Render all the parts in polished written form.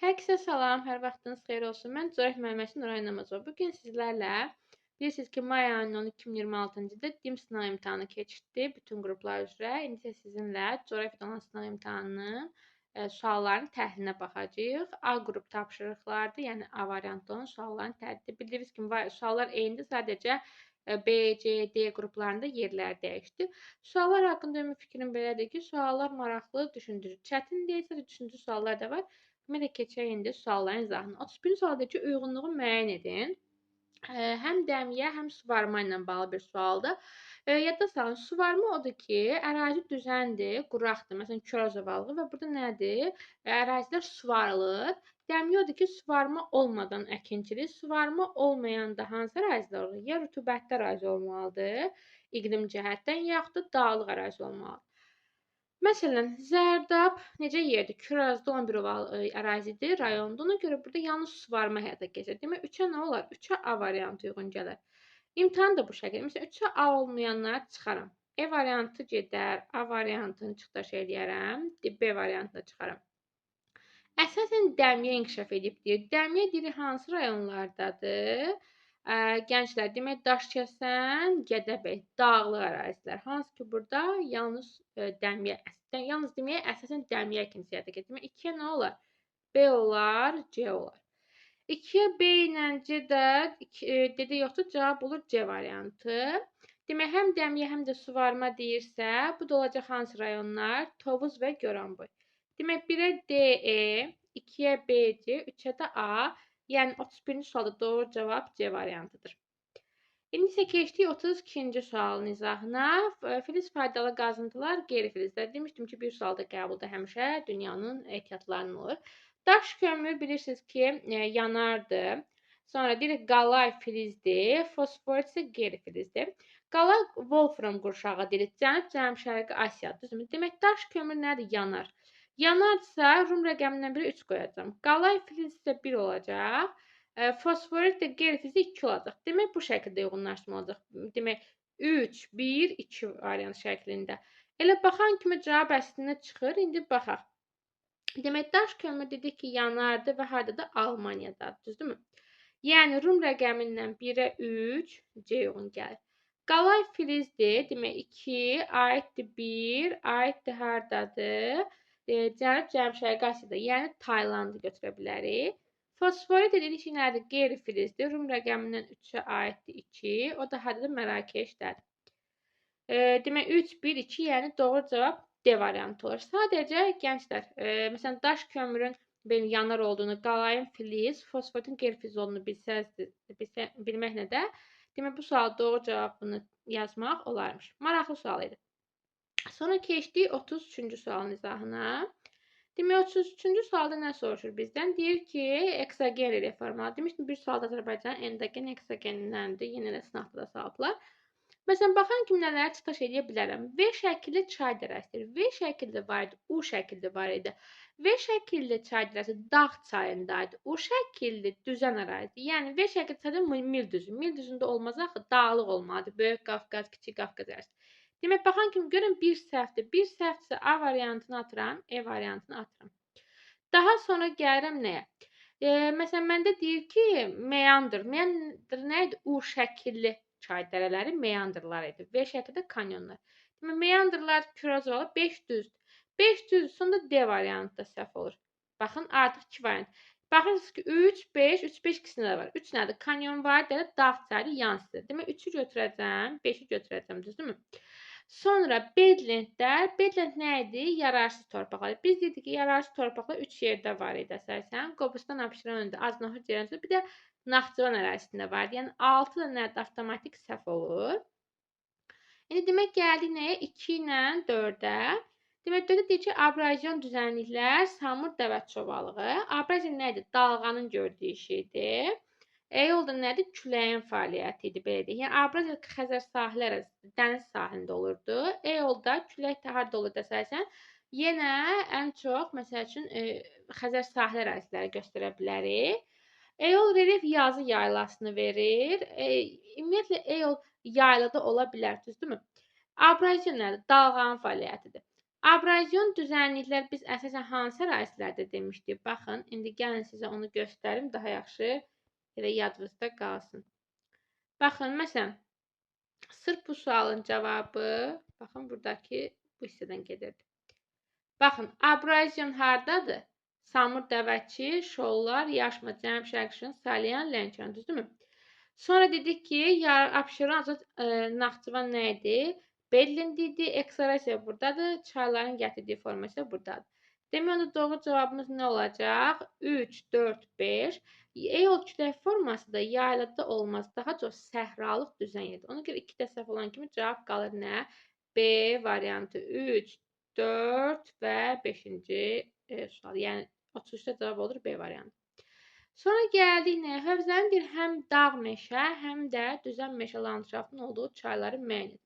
Hər kəsə salam, hər vaxtınız xeyir olsun. Mən coğrafiya müəlliməsi Nuray Namazova. Bu gün sizlərlə bilirsiniz ki, may ayının 12 2026-cıda DİM sınav imtahanı keçdi bütün qruplar üzrə. İndi isə sizinlə coğrafiyadan olan sınav imtahanının sualların təhlilinə baxacağıq. A qrup tapşırıqlardır, yəni A variantlı olan sualların təhlidir. Bildiyiniz kimi suallar eynidir, sadəcə B, C, D qruplarında yerlər dəyişdi. Suallar haqqında ümumi fikrim belədir ki, suallar maraqlı, düşündürücü. Çətin deyilsə də düşündürücü suallar da var. Mən də keçək indi sualların izahına. 31-ci sualdakı uyğunluğu müəyyən edin. Həm dəmiyə, həm suvarma ilə bağlı bir sualdır. Yadda salın, suvarma odur ki, ərazi düzəndir, quraqdır. Məsələn, Koroz ovalığı və burada nədir? Ərazilər suvarılır. Dəmiyə odur ki, suvarma olmadan əkinçilik, suvarma olmayanda hansı ərazilər olur? Ya rütubətli ərazi olmalıdır, iqlim cəhətdən, yaxud da dağlıq ərazi olmalıdır. Məsələn, Zərdab necə yerdir? Kirazda 11 oval ərazidir, rayonda. Ona görə burada yalnız suvarma həyata keçir. Demək 3-ə nə olar? 3-ə A variantı uyğun gəlir. İmtahan da bu şəkildə. Məsələn, 3-ə A olmayanları çıxaram. E variantı gedər, A variantını çıxdaş eləyərəm, B variantını çıxaram. Əsasən dəmiyə inkişaf edib deyir. Dəmiyə deyir hansı rayonlardadır? Gənclər, demək Daşkəsən, Gədəbəy, dağlıq ərazilər. Hansı ki, burada yalnız dəmiyə, yalnız demək, əsasən dəmiyə əkinçiliyi həyata keçir. Demək, 2-yə nə olar? B olar, C olar. 2-yə B ilə C də dedə yoxdur, cavab olur C variantı. Demək, həm dəmiyə, həm də suvarma deyirsə, bu da olacaq hansı rayonlar? Tovuz və Goranboy. Demək, 1-ə D, E, 2-yə B, C, 3-ə də A. Yəni 31-ci sualda doğru cavab C variantıdır. İndi isə keçdik 32-ci sualın izahına. Filiz faydalı qazıntılar qeyri-filizlər. Demişdim ki, bir sualda qəbulda həmişə dünyanın ehtiyatlarının olur. Daş kömür bilirsiniz ki, yanardır. Sonra deyir qalay filizdir, fosforit isə qeyri-filizdir. Qalay Wolfram qurşağı deyilir. Cənub-Şərqi Asiyadır, düzdürmü? Demək daş kömür nədir? Yanar. Yanarsa Rum rəqəmindən biri 3 qoyacağam. Qalay filiz isə 1 olacaq. Fosforit də qeyri-filiz 2 olacaq. Demək bu şəkildə uyğunlaşma olacaq. Demək 3, 1, 2 variant şəklində. Elə baxan kimi cavab əslində çıxır. İndi baxaq. Demək daş kömür dedik ki, yanardı və hardadır? Almaniyadadır, düzdürmü? Yəni Rum rəqəmindən 1-ə 3, C uyğun gəlir. Qalay filizdir. Demək 2, aiddir 1, aiddir hardadır? Cənub-Şərqi Asiyada, yəni Taylandı götürə bilərik. Fosforit dedik ki, nədir? Qeyri-filizdir. Rum rəqəmindən 3-ə aiddir 2. O da hardadır? Mərakeşdədir. Demək 3, 1, 2, yəni doğru cavab D variantı olur. Sadəcə gənclər, məsələn daş kömürün yanar olduğunu, qalayın filiz, fosforitin qeyri-filiz olduğunu bilməklə də demək bu sual doğru cavabını yazmaq olarmış. Maraqlı sual idi. Sonra keçdik 33-cü sualın izahına. Demək 33-cü sualda nə soruşur bizdən? Deyir ki, eksogen relyef formalı. Demişdim bir sualda Azərbaycanın endogen eksogenindəndir. Yenə də sınaqda da salıblar. Məsələn, baxan kimi nələri çıxdaş edə bilərəm? V şəkilli çay dərəsidir. V şəkildə var idi, U şəkildə var idi. V şəkilli çay dərəsi dağ çayındaydı. U şəkilli düzən ərazidir. Yəni V şəkilli çayda Mil düzü. Mil düzündə olmaz axı, dağlıq olmalıdır. Böyük Qafqaz, Kiçik Qafqaz ərazisi. Demək, baxan kimi görün bir səhvdir. Bir səhvdirsə A variantını atıram, E variantını atıram. Daha sonra gəlirəm nəyə? Məsələn, məndə deyir ki, meandr. Meandr nə idi? U şəkilli çay dərələri meandrlar idi. V şəkildə kanyonlar. Demək, meandrlar Koroz ovalı 5 düzdür. 5 düzdür, sonda D variantı da səhv olur. Baxın, artıq 2 variant. Baxırsınız ki, 3, 5, 3, 5 ikisində də var. 3 nədir? Kanyon var, dərə dağ çayı yansıdır. Demək, 3-ü götürəcəm, 5-i götürəcəm, düzdürmü? Sonra bedlentlər. Bedlent nə idi? Yararsız torpaqlar. Biz dedik ki, yararsız torpaqlar 3 yerdə var idi əsasən. Qobustan, Abşeron önündə, Aznaxır Cərəncədə, bir də Naxçıvan ərazisində var. Yəni 6 da nədir? Avtomatik səhv olur. İndi demək gəldik nəyə? 2 ilə 4-ə. Demək 4-də deyir ki, abrazion düzənliklər, Samur Dəvət çobalığı. Abrazion nə idi? Dalğanın gördüyü şeydir. E-yolda nədir? Küləyin fəaliyyəti idi, belə deyək. Yəni, abraziya Xəzər sahili ərazisi, dəniz sahilində olurdu. E-yolda külək də harada olurdu əsasən? Yenə ən çox, məsəl üçün, Xəzər sahili əraziləri göstərə bilərik. E-yol relyef yazı yaylasını verir. Ümumiyyətlə, e-yol yaylada ola bilər, düzdürmü? Abraziya nədir? Dalğanın fəaliyyətidir. Abrazyon düzənliklər biz əsasən hansı ərazilərdə demişdik? Baxın, indi gəlin sizə onu göstərim, daha yaxşı elə yadınızda qalsın. Baxın, məsələn, sırf bu sualın cavabı, baxın, buradakı bu hissədən gedirdi. Baxın, abrazyon hardadır? Samur dəvəçi, şollar, Yaşma, Cənub Şərqi, Salyan, Lənkəran, düzdürmü? Sonra dedik ki, Abşeron, Azot, Naxçıvan nə idi? Berlin idi, eksorasiya buradadır, çayların gətirdiyi formasiya buradadır. Demək onda doğru cavabımız nə olacaq? 3, 4, 5. Eol kütləvi forması da yaylıqda olmaz, daha çox səhralıq düzənlikdir. Ona görə 2 də səhv olan kimi cavab qalır nə? B variantı 3, 4 və 5-ci sual. Yəni 33-də cavab olur B variantı. Sonra gəldik nəyə? Hövzənin deyir, həm dağ meşə, həm də düzən meşə landşaftının olduğu çayları müəyyən et.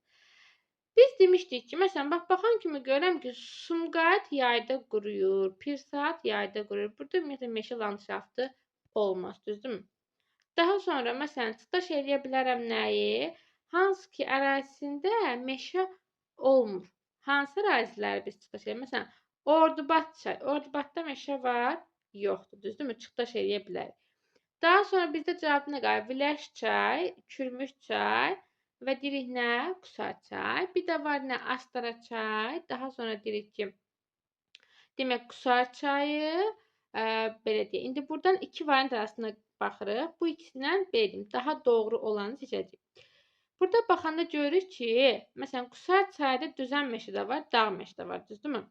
Biz demişdik ki, məsələn, baxan kimi görürəm ki, Sumqayıt yayda quruyur, Pirsaat yayda quruyur. Burada ümumiyyətlə meşə landşaftı olmaz, düzdürmü? Daha sonra, məsələn, çıxdaş eləyə bilərəm nəyi? Hansı ki, ərazisində meşə olmur. Hansı əraziləri biz çıxdaş eləyə? Məsələn, Ordubad çay. Ordubadda meşə var, yoxdur, düzdürmü? Çıxdaş eləyə bilərik. Daha sonra bizdə cavab nə qalır? Viləş çay, Kürmüş çay və deyirik nə? Qusar çay. Bir də var nə? Astara çay. Daha sonra deyirik ki, demək Qusar çayı, belə deyək. İndi buradan iki variant arasında baxırıq. Bu ikisindən belə deyim, daha doğru olanı seçəcəyik. Burada baxanda görürük ki, məsələn, Qusar çayda düzən meşə də var, dağ meşə də var, düzdürmü?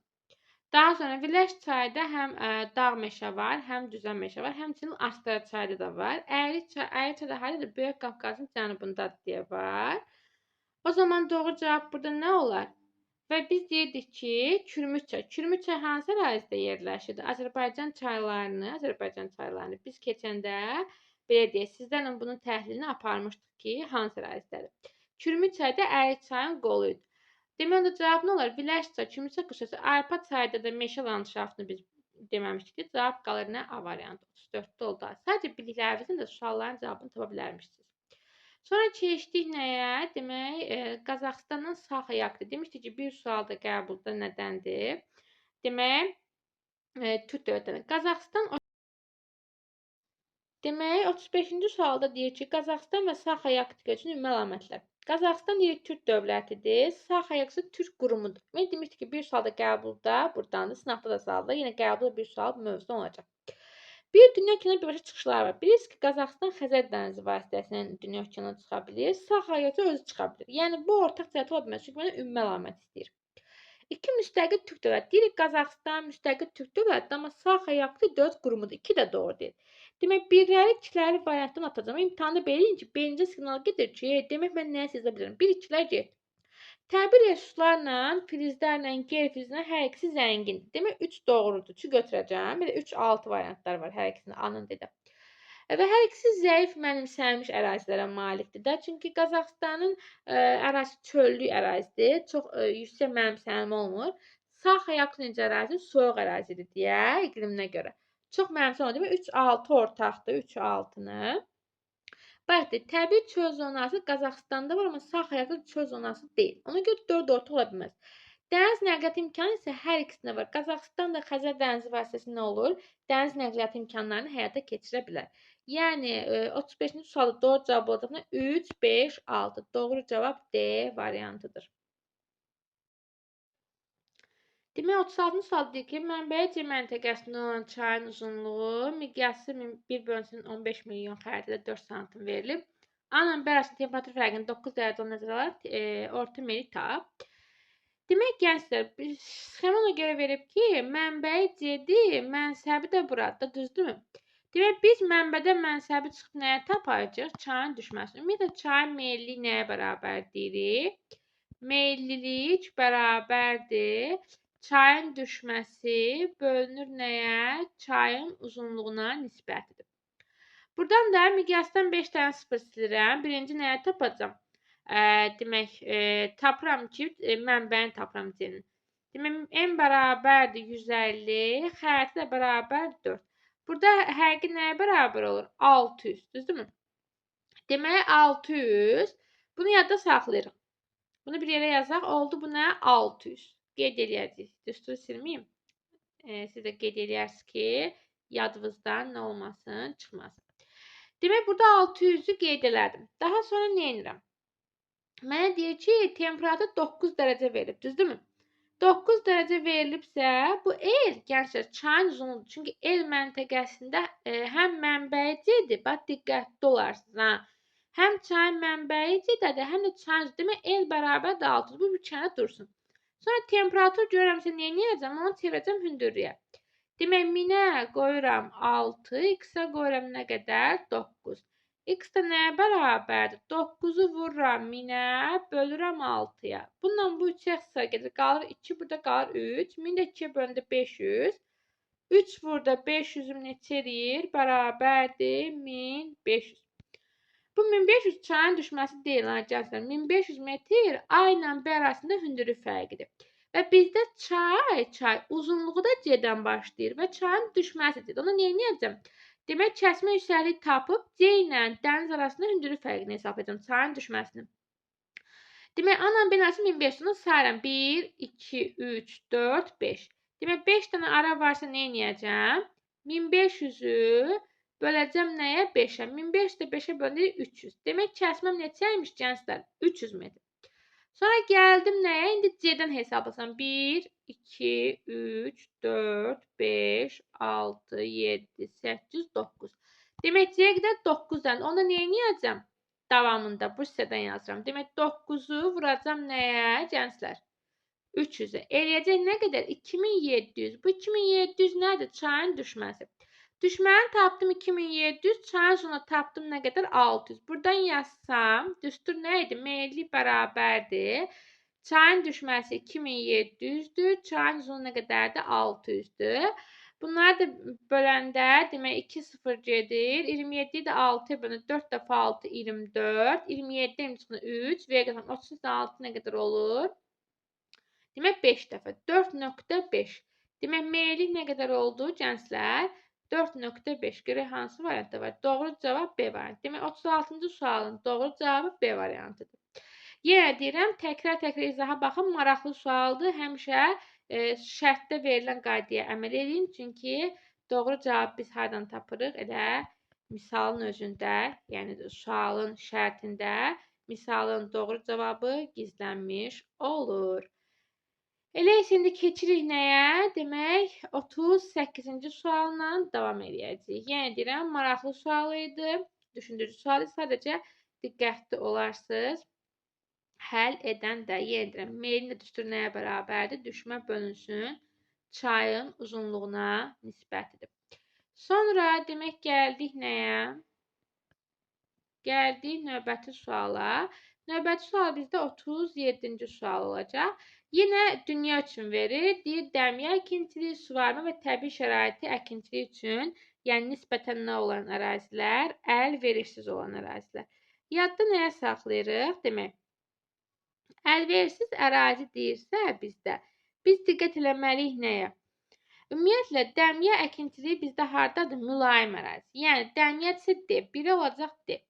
Daha sonra Viləş çayda həm dağ meşə var, həm düzən meşə var, həmçinin Astara çayda da var. Əyri çay da haradadır? Böyük Qafqazın cənubundadır deyə var. O zaman doğru cavab burada nə olar? Və biz deyirdik ki, Kürmüz çay. Kürmüz çay hansı ərazidə yerləşir? Azərbaycan çaylarını biz keçəndə belə deyək, sizlərlə bunun təhlilini aparmışdıq ki, hansı ərazidədir? Kürmüz çay da Əyri çayın qoluydu. Demək onda cavab nə olar? Viləş çay, Kürmüz çay, Qusar çay. Arpa çayda da meşə landşaftını biz deməmişdik ki, cavab qalır nə? A variantı 34-də oldu. Sadəcə bildiklərinizin də sualların cavabını tapa bilərmişsiniz. Sonra keçdik nəyə? Demək, Qazaxıstanın Saxa Yaktı. Demişdik ki, bir sualda qəbulda nədəndir? Demək, Türk dövlətləri. Qazaxıstan Demək, 35-ci sualda deyir ki, Qazaxıstan və Saxa Yaktika üçün ümumi əlamətlər. Qazaxıstan deyir Türk dövlətidir, Saxa Yaktika Türk qurumudur. Mən demişdim ki, bir sualda qəbulda, buradandır, sınavda da sualda, yenə qəbulda bir sual mövzusu olacaq. Bir dünya okeanı birbaşa çıxışları var. Bilirsiniz ki, Qazaxıstan Xəzər dənizi vasitəsilə dünya okeanına çıxa bilir, Saxa Yaktika özü çıxa bilir. Yəni bu ortaq cəhət ola bilməz, çünki mənə ümumi əlamət istəyir. İki müstəqil Türk dövləti. Deyirik Qazaxıstan müstəqil Türk dövlətidir, amma Saxa Yaktika dövlət qurumudur. İki də doğru deyil. Demək, birləri, ikiləri variantdan atacağım. İmtahanda belə ki, birinci siqnal gedir ki, demək mən nəyə yazа bilərəm? 1, 2-lər get. Təbii resurslarla, filizlərlə, qeyri-filizlərlə hər ikisi zəngindir. Demək, 3 doğrudur. 3-ü götürəcəm. Bir də 3, 6 variantlar var hər ikisinin anın dedə. Və hər ikisi zəif mənimsənmiş ərazilərə malikdir də. Çünki Qazaxıstanın ərazisi çöllük ərazidir. Çox yüksək mənimsənmə olmur. Saxa Yaktika ərazisi soyuq ərazidir deyə iqliminə görə. Çox mənimsəm o demək 3-6 ortaqdır, 3-6-nı. Bayaq deyək, təbii çöl zonası Qazaxıstanda var, amma Saxa Yaktika çöl zonası deyil. Ona görə 4 ortaq ola bilməz. Dəniz nəqliyyat imkanı isə hər ikisində var. Qazaxıstan da Xəzər dənizi vasitəsilə nə olur? Dəniz nəqliyyat imkanlarını həyata keçirə bilər. Yəni 35-ci sualda doğru cavab olacaq 3, 5, 6. Doğru cavab D variantıdır. Demək, 36-cı sual deyir ki, mənbəyə məntəqəsində olan çayın uzunluğu miqyası 1/15 milyon xəritədə 4 sm verilib. A ilə B arasında temperatur fərqini 9 dərəcə nəzərə alaraq orta meyli tap. Demək, gənclər, sxema ona görə verib ki, mənbəyi C-dir, mənsəbi də burada, düzdürmü? Demək, biz mənbədə mənsəbi çıxıb nəyə tapacağıq? Çayın düşməsini. Ümumiyyətlə, çayın meyilliyi nəyə bərabər deyirik? Meyillilik bərabərdir. Çayın düşməsi bölünür nəyə? Çayın uzunluğuna nisbətidir. Buradan da miqyasdan 5 dənə sıfır silirəm. Birinci nəyə tapacam? Demək, tapıram ki, mənbəni tapıram C-nin. Demək, M bərabərdir 150, xəritə də bərabər 4. Burada həqiqi nəyə bərabər olur? 600, düzdürmü? Demək, 600. Bunu yadda saxlayırıq. Bunu bir yerə yazaq. Oldu bu nə? 600. qeyd eləyəcəyik. Düsturu silməyim. Siz də qeyd eləyərsiniz ki, yadınızdan nə olmasın, çıxmasın. Demək, burada 600-ü qeyd elədim. Daha sonra nə edirəm? Mənə deyir ki, temperatur 9 dərəcə verilib, düzdürmü? 9 dərəcə verilibsə, bu el, gənclər, çayın uzunluğudur. Çünki el məntəqəsində həm mənbəyicidir, bax, diqqətli olarsınız, ha. Həm çayın mənbəyicidir, həm də çayın uzunluğudur. Demək, el bərabər 600, bu bir kənara dursun. Sonra temperatur görürəmsə, nə edəcəm? Onu çevirəcəm hündürlüyə. Demək, 1000-ə qoyuram 6, x-ə qoyuram nə qədər? 9. X də nəyə bərabərdir? 9-u vururam 1000-ə, bölürəm 6-ya. Bununla bu 3-ə sıra gedir. Qalır 2, burada qalır 3. 1000 də 2-yə bölündə 500. 3 burada 500-üm neçə edir? Bərabərdir 1500. Bu 1500 çayın düşməsi deyil, arkadaşlar. 1500 metr A ilə B arasında hündürlük fərqidir. Və bizdə çay uzunluğu da C-dən başlayır və çayın düşməsidir. Onu nə edəcəm? Demək, kəsmə yüksəkliyi tapıb C ilə dəniz arasında hündürlük fərqini hesab edəcəm, çayın düşməsini. Demək, A ilə B arasında 1500-ü sayıram. 1, 2, 3, 4, 5. Demək, 5 dənə ara varsa nə edəcəm? 1500-ü böləcəm nəyə? 5-ə. 1500 də 5-ə bölündür 300. Demək, kəsməm neçəymiş, gənclər? 300 metr. Sonra gəldim nəyə? İndi C-dən hesablasam. 1, 2, 3, 4, 5, 6, 7, 8, 9. Demək, C-yə qədər 9 dənə. Onda nə edəcəm? Davamında bu hissədən yazıram. Demək, 9-u vuracam nəyə, gənclər? 300-ə. Eləyəcək nə qədər? 2700. Bu 2700 nədir? Çayın düşməsi. Düşməni tapdım 2700, çayın sonuna tapdım nə qədər? 600. Buradan yazsam, düstur nə idi? Meyillik bərabərdir. Çayın düşməsi 2700-dür, çayın uzunluğu nə qədərdir? 600-dür. Bunları da böləndə, demək 2 0 gedir. 27-yi də 6-ya bölündə 4 dəfə 6, 24. 27-dən 3, və qədər 36 nə qədər olur? Demək 5 dəfə. 4.5. Demək, meyillik nə qədər oldu, gənclər? 4.5. Görək hansı variantda var? Doğru cavab B variantı. Demək, 36-cı sualın doğru cavabı B variantıdır. Yenə deyirəm, təkrar izaha baxın, maraqlı sualdır. Həmişə şərtdə verilən qaydaya əməl edin. Çünki doğru cavabı biz hardan tapırıq? Elə misalın özündə, yəni sualın şərtində misalın doğru cavabı gizlənmiş olur. Elə indi keçirik nəyə? Demək, 38-ci sualla davam edəcəyik. Yenə deyirəm, maraqlı sual idi. Düşündürücü sual idi. Sadəcə diqqətli olarsınız. Həll edən də yenə deyirəm, meylin də düstur nəyə bərabərdir? Düşmə bölünsün çayın uzunluğuna nisbətidir. Sonra demək, gəldik nəyə? Gəldik növbəti suala. Növbəti sual bizdə 37-ci sual olacaq. Yenə dünya üçün verir. Deyir, dəmiyə əkinçiliyi, suvarma və təbii şəraiti əkinçiliyi üçün, yəni nisbətən nə olan ərazilər? Əlverişsiz olan ərazilər. Yadda nəyə saxlayırıq? Demək, əlverişsiz ərazi deyirsə bizdə, biz diqqət eləməliyik nəyə? Ümumiyyətlə, dəmiyə əkinçiliyi bizdə hardadır? Mülayim ərazi. Yəni, dəmiyyəçisi D, 1-ə olacaq D.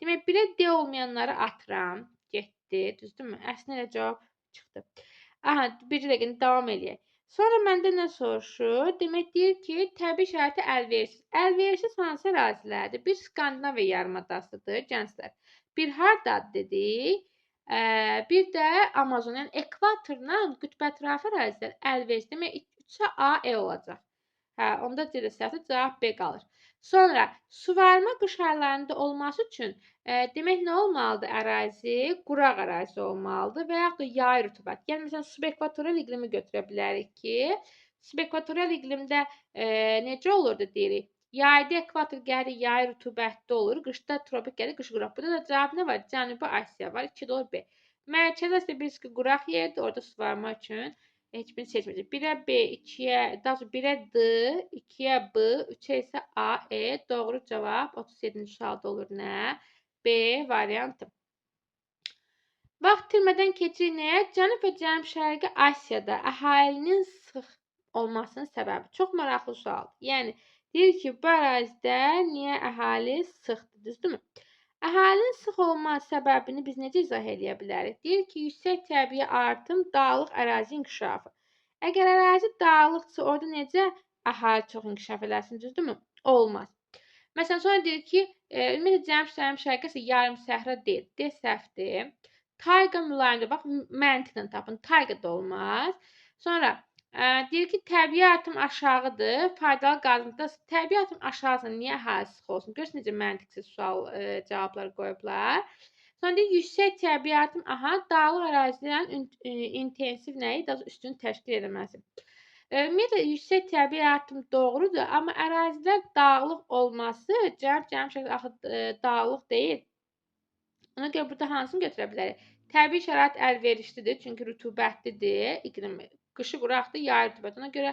Demək, 1-ə D olmayanları atıram. Getdi, düzdürmü? Əslində elə cavab çıxdı. Aha, bir dəqiqə davam eləyək. Sonra məndə nə soruşur? Demək, deyir ki, təbii şəraiti əlverişsiz. Əlverişsiz hansı ərazilərdir? Bir Skandinaviya yarımadasıdır, gənclər. Bir hardadır dedik? Bir də Amazon, yəni ekvatorla qütbətrafı ərazilər əlverişsiz. Demək, 3-ə A, E olacaq. Hə, onda cavab B qalır. Sonra, suvarma qış aylarında olması üçün demək, nə olmalıdır ərazi? Quraq ərazi olmalıdır və yaxud da yay rütubət. Yəni, məsələn, subekvatorial iqlimi götürə bilərik ki, subekvatorial iqlimdə necə olurdu deyirik? Yayda ekvator gəlir, yay rütubətli olur, qışda tropik gəlir, qış quraq. Burada da cavab nə var? Cənubi Asiya var, 2 olur B. Mərkəzi isə bilirsiniz ki, quraq yerdir, orada suvarma üçün heç birini seçməyəcək. 1-ə B, 2-yə, daha sonra 1-ə D, 2-yə B, 3-ə isə A, E. Doğru cavab 37-ci sualda olur nə? B variantı. Vaxt itirmədən keçirik nəyə? Cənub və Cənub-Şərqi Asiyada əhalinin sıx olmasının səbəbi. Çox maraqlı sualdır. Yəni, deyir ki, bu ərazidə niyə əhali sıxdır, düzdürmü? Əhalinin sıx olma səbəbini biz necə izah edə bilərik? Deyir ki, yüksək təbii artım, dağlıq ərazi inkişafı. Əgər ərazi dağlıqsa, orada necə əhali çox inkişaf eləsin, düzdürmü? Olmaz. Məsələn, sonra deyir ki, ümumiyyətlə Cənub Şərqi isə yarım səhra deyil. De, səhvdir. Tayqa mülayimdir. Bax, məntiqlə tapın. Tayqa da olmaz. Sonra deyir ki, təbii artım aşağıdır. Faydalı qazıntıda təbii artım aşağıdır. Niyə əhali sıx olsun? Görürsünüz necə məntiqsiz sual cavablar qoyublar. Sonra deyir, yüksək təbii artım, dağlıq ərazilərin intensiv nəyi? Daha üstünü təşkil edilməsi. Ümumiyyətlə, yüksək təbii artım doğrudur, amma ərazilər dağlıq olması Cənub Şərqi axı dağlıq deyil. Ona görə burada hansını götürə bilərik? Təbii şərait əlverişlidir, çünki rütubətlidir, iqlim qışı quraqdır, yayı rütubət. Ona görə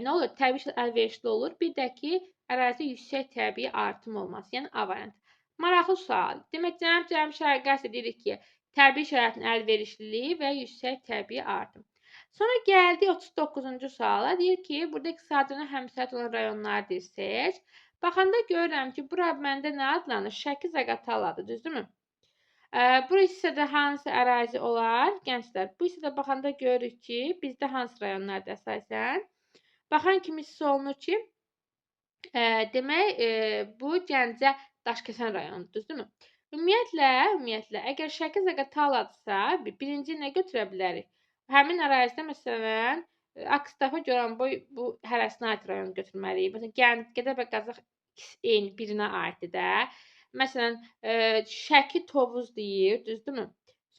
nə olur? Təbii şərait əlverişli olur. Bir də ki, ərazidə yüksək təbii artım olması, yəni A variantı. Maraqlı sual. Demək, Cənub Şərqi Asiya deyirik ki, təbii şəraitin əlverişliliyi və yüksək təbii artım. Sonra gəldik 39-cu suala. Deyir ki, burada iqtisadiyyatına həmsəhət olan rayonları deyir, seç. Baxanda görürəm ki, bura məndə nə adlanır? Şəki-Zaqataladır, düzdürmü? Bu hissədə hansı ərazi olar? Gənclər, bu hissədə baxanda görürük ki, bizdə hansı rayonlardır əsasən? Baxan kimi hiss olunur ki, demək, bu Gəncə Daşkəsən rayonudur, düzdürmü? Ümumiyyətlə, əgər Şəki-Zaqataladırsa, birinci nə götürə bilərik? Həmin ərazidə, məsələn, Akstafa, Goranboy bu hərəsinə aid rayonu götürməliyik. Məsələn, Gədəbəy, Qazax eyni birinə aiddir də. Məsələn, Şəki Tovuz deyir, düzdürmü?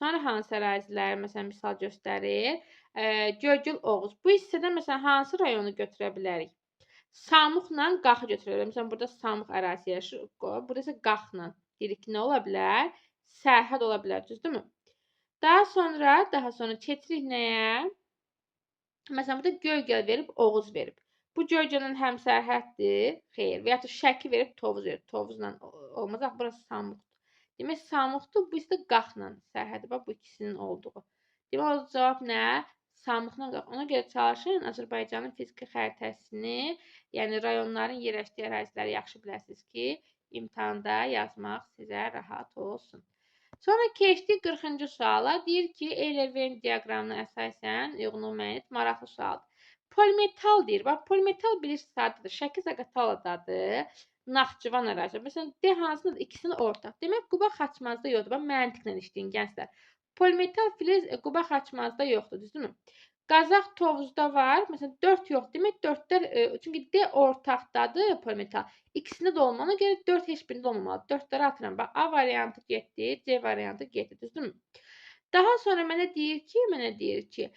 Sonra hansı ərazilər, məsələn, misal göstərir? Göygöl, Oğuz. Bu hissədə məsələn hansı rayonu götürə bilərik? Samuqla Qaxı götürə bilərik. Məsələn, burada Samuq ərazisi yaşayır. Burada isə Qaxla. Deyirik ki, nə ola bilər? Sərhəd ola bilər, düzdürmü? Daha sonra keçirik nəyə? Məsələn, burada Göygöl verib, Oğuz verib. Bu Göygölün həmsərhəddir. Xeyr. Və ya da Şəki verib, Tovuz verib. Tovuzla olmaz. Bax, burası Samuqdur. Demək, Samuqdur. Bu isə Qaxla sərhədi. Bax, bu ikisinin olduğu. Demək, o cavab nə? Samuqla Qax. Ona görə çalışın Azərbaycanın fiziki xəritəsini, yəni rayonların yerləşdiyi əraziləri yaxşı biləsiniz ki, imtahanda yazmaq sizə rahat olsun. Sonra keçdik 40-cı suala. Deyir ki, Euler-Venn diaqramına əsasən uyğun müəyyən maraqlı sualdır. Polimetal deyir. Bax, polimetal bilirsiniz hardadır? Şəki-Zaqataladadır. Naxçıvan ərazisi. Məsələn, D hansındadır? İkisinin ortaq. Demək, Quba Xaçmazda yoxdur. Bax, məntiqlə işləyin, gənclər. Polimetal filiz Quba Xaçmazda yoxdur, düzdürmü? Qazax Tovuzda var. Məsələn, 4 yox. Demək, 4-lər, çünki D ortaqdadır polimetal. İkisində də olmalı. Ona görə 4 heç birində olmamalı. 4-ləri atıram. Bax, A variantı getdi, C variantı getdi, düzdürmü? Daha sonra mənə deyir ki,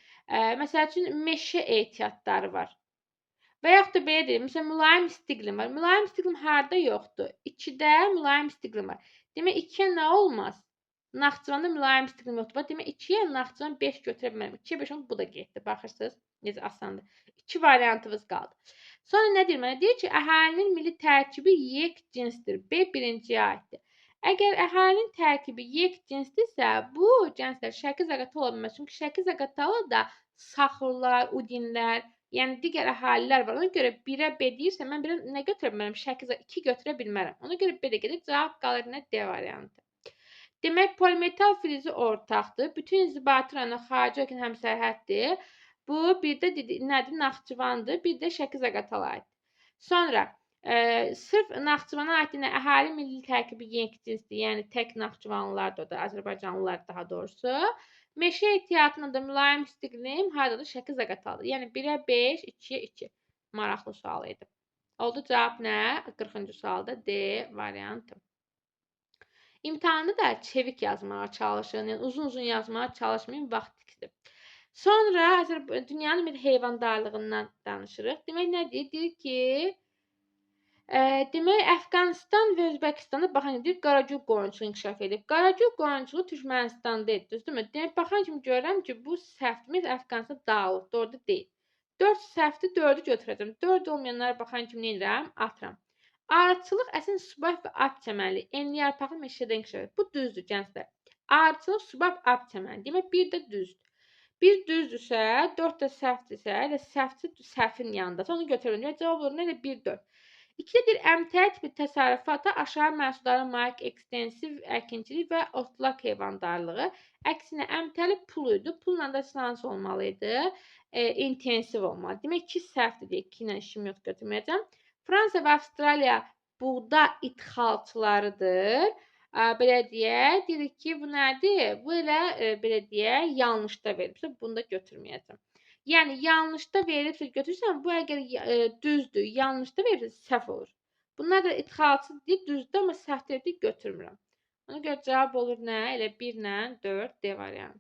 məsəl üçün meşə ehtiyatları var. Və yaxud da belə deyim, məsələn, mülayim istiqlim var. Mülayim istiqlim harda yoxdur? 2-də mülayim istiqlim var. Demək, 2-yə nə olmaz? Naxçıvanda mülayim istiqlim yoxdur. Demək, 2-yə Naxçıvan 5 götürə bilmərəm. 2-yə 5 bu da getdi. Baxırsınız, necə asandır. 2 variantımız qaldı. Sonra nə deyir mənə? Deyir ki, əhalinin milli tərkibi yek cinsdir. B birinciyə aiddir. Əgər əhalinin tərkibi yek cinsdirsə, bu gənclər Şəki-Zaqatala ola bilməz. Çünki Şəki-Zaqatalada Saxurlar, Udinlər, yəni digər əhalilər var. Ona görə 1-ə B deyirsə, mən 1-ə nə götürə bilmərəm? Şəki-Zaqatala 2 götürə bilmərəm. Ona görə B də gedir. Cavab qalır nə? D variantı. Demək, polimetal filizi ortaqdır. Bütün inzibati rayonlar xarici ölkənin həmsərhəddir. Bu, bir də nədir? Naxçıvandır. Bir də Şəki-Zaqatala aiddir. Sonra, sırf Naxçıvana aid əhali milli tərkibi yek cinsdir, yəni tək Naxçıvanlılardır, o da Azərbaycanlılar daha doğrusu. Meşə ehtiyatında da mülayim istiqlim hardadır? Şəki-Zaqataladır. Yəni 1-ə 5, 2-yə 2. Maraqlı sual idi. Oldu cavab nə? 40-cı sualda D variantı. İmtahanda da çevik yazmağa çalışın, yəni uzun-uzun yazmağa çalışmayın, vaxt tikdir. Sonra dünyanın bir heyvandarlığından danışırıq. Demək, nə deyir? Deyir ki, demək, Əfqanistan və Özbəkistanda baxan deyir, Qaragül qoyunçuluğu inkişaf edib. Qaragül qoyunçuluğu Türkmənistanda idi, düzdürmü? Demək, baxan kimi görürəm ki, bu səhvdir, Əfqanistan dağlıqdır, orada deyil. 4 səhvdir, 4-ü götürəcəm. 4 olmayanlara baxan kimi nə edirəm? Atıram. Arıçılıq əslində subab və ap çəmənli, enli yarpaqlı meşədə inkişaf edir. Bu düzdür, gənclər. Arıçılıq subab ap çəmənli. Demək, bir də düzdür. Bir düzdürsə, 4 də səhvdirsə, elə səhvin yanında. Onu götürürəm. Cavab olur, nə də 1, 4. 2-də deyir, əmtəə tipi təsərrüfata aşağı məhsullara malik ekstensiv əkinçilik və otlaq heyvandarlığı. Əksinə, əmtəli pul idi. Pulla da sinans olmalı idi. İntensiv olmalı. Demək ki, səhvdir deyək. 2 ilə işim yox, götürməyəcəm. Fransa və Avstraliya buğda ixalçılarıdır. Belə deyək, deyirik ki, bu nədir? Bu elə belə deyək, yanlışda verilibsə, bunu da götürməyəcəm. Yəni yanlışda verilibsə götürürsən, bu əgər düzdür, yanlışda verilibsə səhv olur. Bunlar da ixalçı deyil, düzdür, amma səhvdir deyil, götürmürəm. Ona görə cavab olur nə? Elə 1 ilə 4 D variantı.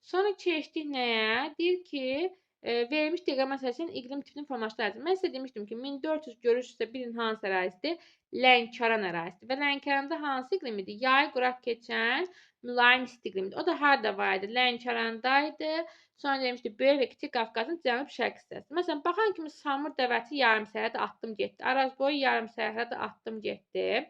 Sonra keçdik nəyə? Deyir ki, verilmiş diaqram əsasən iqlim tipinin formalaşdırılır. Mən sizə demişdim ki, 1400 görürsünüzsə birin hansı ərazisidir? Lənkəran ərazisidir. Və Lənkəranda hansı iqlimidir? Yay quraq keçən mülayim isti iqlimidir. O da harda var idi? Lənkərandaydı. Sonra demişdi, Böyük və Kiçik Qafqazın cənub-şərq hissəsi. Məsələn, baxan kimi Samur Dəvəti yarım sərhədə atdım getdi. Arazboyu yarım sərhədə atdım getdi.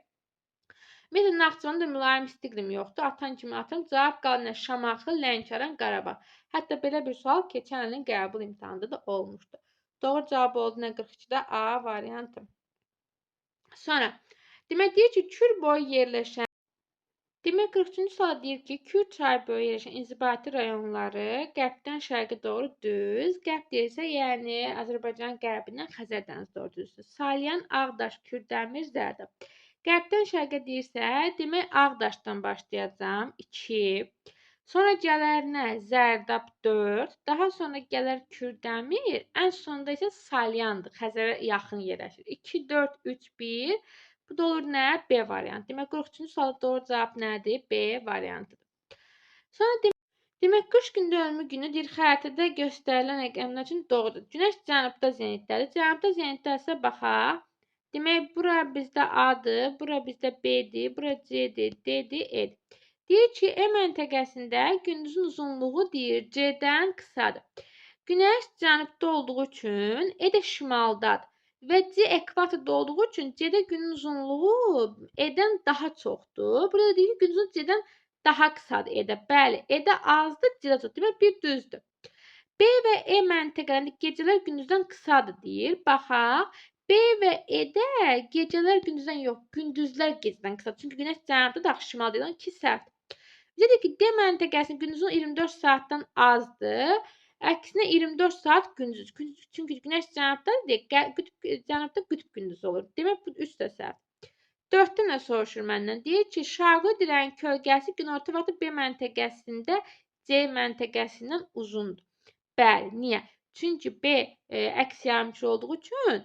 Məsələn, Naxçıvanda mülayim isti iqlim yoxdur. Atan kimi atım. Cavab qalan Şamaxı, Lənkəran, Qarabağ. Hətta belə bir sual keçən ilin qəbul imtahanında da olmuşdu. Doğru cavab oldu nə 42-də A variantı. Sonra, demək deyir ki, Kür boyu yerləşən Demək 43-cü sual deyir ki, Kür çayı boyu yerləşən inzibati rayonları qərbdən şərqə doğru düz. Qərb deyirsə, yəni Azərbaycan qərbindən Xəzər dənizi doğru düzdür. Salyan, Ağdaş, Kürdəmir, Zərdab. Qərbdən şərqə deyirsə, demək Ağdaşdan başlayacağım 2. Sonra gələr nə? Zərdab 4. Daha sonra gələr Kürdəmir. Ən sonunda isə Salyandır. Xəzərə yaxın yerləşir. 2, 4, 3, 1. Bu da olur nə? B variantı. Demək 43-cü sualda doğru cavab nədir? B variantıdır. Sonra demək 40 gündə ölümü günü deyir xəritədə göstərilən rəqəmlər üçün doğrudur. Günəş cənubda zenitdədir. Cənubda zenitdəsə baxaq. Demək bura bizdə A-dır, bura bizdə B-dir, bura C-dir, D-dir, E-dir. Deyir ki, E məntəqəsində gündüzün uzunluğu deyir C-dən qısadır. Günəş cənubda olduğu üçün E də şimaldadır. Və C ekvatorda olduğu üçün C-də günün uzunluğu E-dən daha çoxdur. Burada deyir ki, gündüzün C-dən daha qısadır E-də. Bəli, E-də azdır, C-də çoxdur. Demək, bir düzdür. B və E məntəqələrində gecələr gündüzdən qısadır deyir. Baxaq. B və E-də gecələr gündüzdən yox, gündüzlər gecədən qısadır. Çünki günəş cənubda da şimalda olan 2 səhvdir. Bizə deyir ki, D məntəqəsinin gündüzün 24 saatdan azdır. Əksinə 24 saat gündüz. Çünki günəş cənubdadır, cənubda qütb gündüzü olur. Demək, bu 3 də səhv. 4-də nə soruşur məndən? Deyir ki, şarqı dirəyin kölgəsi günorta vaxtı B məntəqəsində C məntəqəsindən uzundur. Bəli, niyə? Çünki B əks yarımçı olduğu üçün,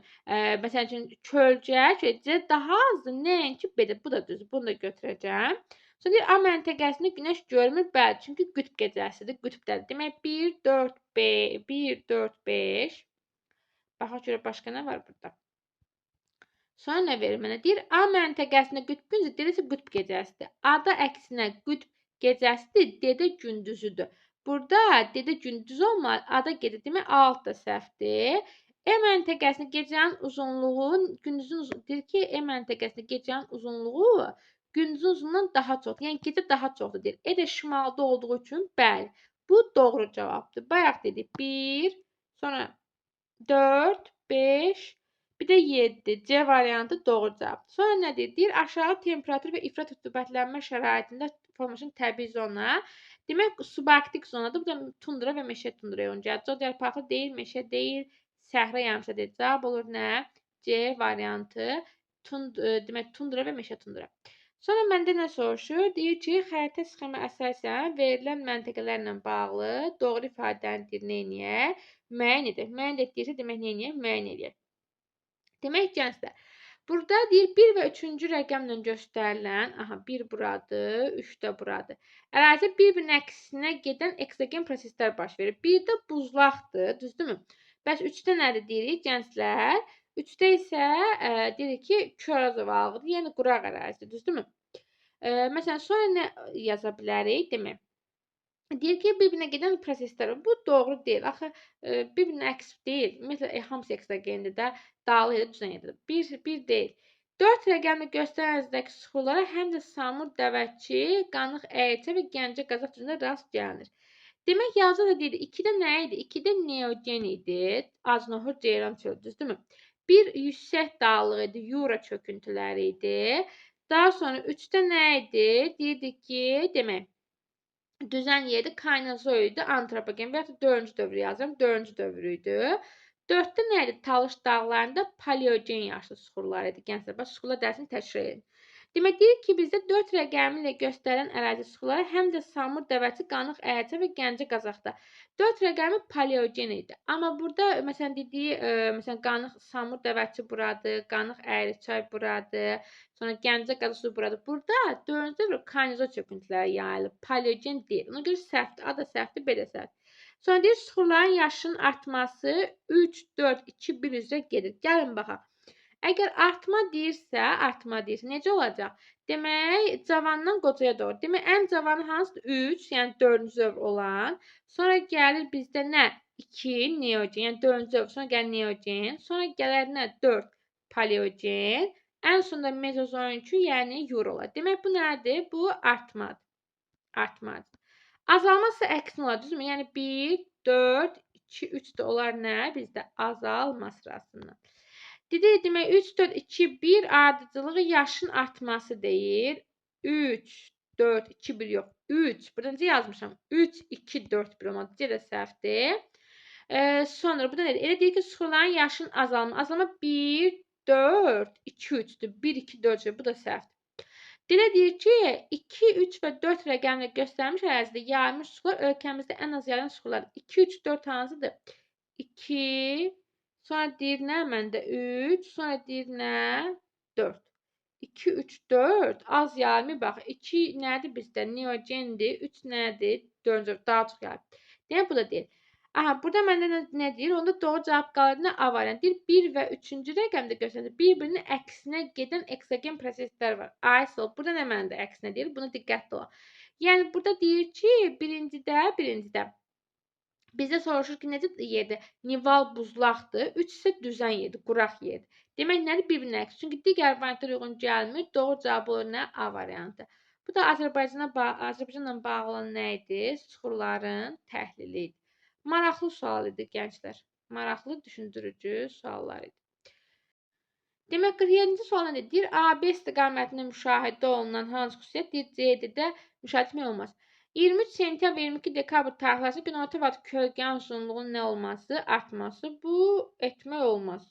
məsəl üçün kölgə C daha azdır, nəinki B-də. Bu da düzdür. Bunu da götürəcəm. Sonra deyir, A məntəqəsində günəş görmür. Bəli, çünki qütb gecəsidir, qütbdədir. Demək 1, 4, 1, 4, 5. Baxaq görə başqa nə var burada? Sonra nə verir mənə? Deyir, A məntəqəsində qütb gündüzü, D-də qütb gecəsidir. A-da əksinə qütb gecəsidir, D-də gündüzüdür. Burada D-də gündüz olmalı, A-da gecə. Demək, A da səhvdir. E məntəqəsində gecənin uzunluğu, gündüzün uzunluğu, deyir ki, E məntəqəsində gecənin uzunluğu gündüzün uzunluğundan daha çoxdur. Yəni, gecə daha çoxdur deyir. E də şimalda olduğu üçün, bəli, bu doğru cavabdır. Bayaq dedik 1, sonra 4, 5, bir də 7. C variantı doğru cavabdır. Sonra nə deyir? Deyir, aşağı temperatur və ifrat rütubətlənmə şəraitində formalaşan təbii zona. Demək, subarktik zonadır. Bu da tundra və meşə tundraya uyğun gəlir. Cod yarpaqlı deyil, meşə deyil, səhra yarımsər deyil. Cavab olur nə? C variantı. Demək, tundra və meşə tundra. Sonra məndə nə soruşur? Deyir ki, xəritə sxemi əsasən verilən məntəqələrlə bağlı doğru ifadəni neyniyək? Müəyyən edək. Müəyyən etdiyirsə, demək neyniyək? Müəyyən edək. Demək, gənclər, burada deyir 1 və 3-cü rəqəmlə göstərilən, 1 buradır, 3 də buradır. Ərazi bir-birinin əksinə gedən eksogen proseslər baş verir. 1-də buzlaqdır, düzdürmü? Bəs 3-də nədir deyirik, gənclər? 3-də isə deyirik ki, Korozovo alğıdır, yəni quraq ərazidir, düzdürmü? Məsələn, sonra nə yaza bilərik? Demək. Deyir ki, bir-birinə gedən proseslər var. Bu doğru deyil. Axı, bir-birinə əks deyil. Ümumiyyətlə, hamısı eksogendir də, dağlı yerdə, düzən yerdə. Bir deyil. 4 rəqəmli göstərən ərazidəki suxurlara həm də Samur, Dəvəçi, Qanıq, Əyircə və Gəncə, Qazax düzündə rast gəlinir. Demək, yazı da deyil. 2-də nə idi? 2-də neogen idi. Acnohur, Ceyran çölü, düzdürmü? Bir yüksək dağlıq idi, Yura çöküntüləri idi. Daha sonra 3-də nə idi? Deyirdik ki, demək, düzən yerdə Kaynozoy idi, antropogen və ya 4-cü dövrü yazıram. 4-cü dövr idi. 4-də nə idi? Talış dağlarında paleogen yaşlı suxurlar idi. Gənclər, bax suxurlar dərsini təkrar edin. Demək deyir ki, bizdə 4 rəqəmi ilə göstərilən ərazi suxurları həm də Samur, Dəvəçi, Qanıq, Ərəcə və Gəncə, Qazaxda. 4 rəqəmi paleogen idi. Amma burada məsələn dediyi, məsələn Qanıq, Samur, Dəvəçi buradır, Qanıq, Əricçay buradır. Sonra Gəncə, Qazaxda buradır. Burada 4-cü dövr Kaynozoy çöküntüləri yayılıb. Paleogen deyil. Ona görə səhvdir. A da səhvdir, B də səhvdir. Sonra deyir suxurların yaşının artması 3, 4, 2, 1 üzrə gedir. Gəlin baxaq. Əgər artma deyirsə, necə olacaq? Demək, cavandan qocaya doğru. Demək, ən cavanı hansıdır? 3, yəni 4-cü dövr olan. Sonra gəlir bizdə nə? 2, neogen, yəni 4-cü dövr. Sonra gəlir neogen. Sonra gəlir nə? 4, paleogen. Ən sonunda mezozoin 2, yəni Yura olar. Demək, bu nədir? Bu artmadır. Artmadır. Azalma isə əksinə olar, düzdürmü? Yəni 1, 4, 2, 3 də olar nə? Bizdə azalma sırasından. Demək 3, 4, 2, 1 ardıcılığı yaşın artması deyir. 3, 4, 2, 1 yox. 3. Burada necə yazmışam? 3, 2, 4, 1 olmadı. C də səhvdir. Sonra burada nədir? Elə deyir ki, suxurların yaşının azalma. Azalma 1, 4, 2, 3'dür. 1, 2, 4. Bu da səhvdir. Dilə deyir ki, 2, 3 və 4 rəqəmlə göstərilmiş ərazidə yayılmış suxurlar ölkəmizdə ən az yayılan suxurlardır. 2, 3, 4 hansıdır? 2, sonra deyir nə? Məndə 3, sonra deyir nə? 4. 2, 3, 4 az yayılmır. Bax, 2 nədir bizdə? Neogendir. 3 nədir? 4-cü daha çox yayılır. Demək, bu da deyir. Aha, burada məndə nə deyir? Onda doğru cavab qalır nə? A variantı. Deyir, 1 və 3-cü rəqəmdə göstərilir. Bir-birinin əksinə gedən eksogen proseslər var. Isol. Burada nə məndə əksinə deyir? Buna diqqətli olaq. Yəni, burada deyir ki, birincidə bizdə soruşur ki, necə yerdir? Nival buzlaqdır. 3 isə düzən yerdir, quraq yerdir. Demək, nədir? Bir-birinə əks. Çünki digər variantlar uyğun gəlmir. Doğru cavab olur nə? A variantı. Bu da Azərbaycanla bağlı nə idi? Suxurların təhlili idi. Maraqlı sual idi, gənclər. Maraqlı, düşündürücü suallar idi. Demək, 47-ci sual nədir? Deyir, AB istiqamətində müşahidə olunan hansı xüsusiyyət? Deyir, CD-də müşahidə etmək olmaz. 23 sentyabr və 22 dekabr tarixlərində günorta vaxtı kölgənin uzunluğunun nə olması? Artması. Bu etmək olmaz.